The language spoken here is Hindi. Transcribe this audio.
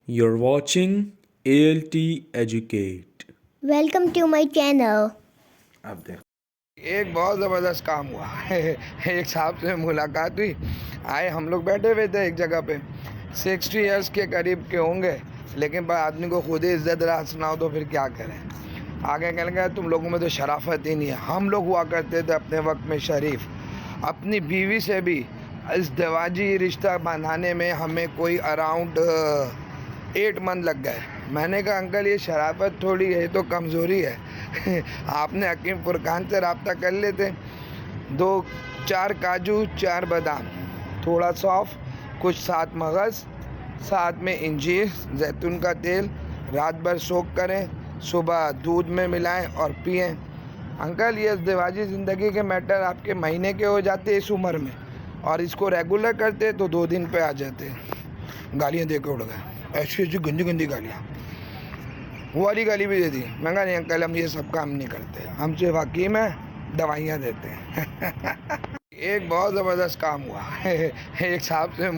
You're watching ALT Educate. Welcome to my channel. अब देख एक बहुत ज़बरदस्त काम हुआ एक साहब से मुलाकात हुई। आए, हम लोग बैठे हुए थे एक जगह पे। 60 इयर्स के करीब के होंगे, लेकिन पर आदमी को खुद ही इज्जत राज सुनाओ तो फिर क्या करें। आगे कहने लगा, तुम लोगों में तो शराफत ही नहीं है। हम लोग हुआ करते थे अपने वक्त में शरीफ। अपनी बीवी से भी इज़्दिवाजी रिश्ता बनाने में हमें कोई अराउंड 8 मंथ लग गए। मैंने कहा, अंकल ये शराफत थोड़ी है, ये तो कमज़ोरी है आपने हकीम फुरकान से रब्ता कर लेते। 4 काजू, 4 बादाम, थोड़ा सौंफ, कुछ 7 मगज़, साथ में इंजीर, जैतून का तेल, रात भर सोख करें, सुबह दूध में मिलाएं और पिएं। अंकल ये इज़्दिवाजी ज़िंदगी के मैटर आपके महीने के हो जाते इस उम्र में, और इसको रेगुलर करते तो 2 दिन पे आ जाते। गालियाँ दे के उड़ गए, ऐसी ऐसी गंदी गंदी गालियाँ। वो वाली गाली भी दे दी। मैं कहा, नहीं अंकल, हम ये सब काम नहीं करते, हम सिर्फ हकीम है, दवाइयाँ देते हैं एक बहुत ज़बरदस्त काम हुआ एक साहब से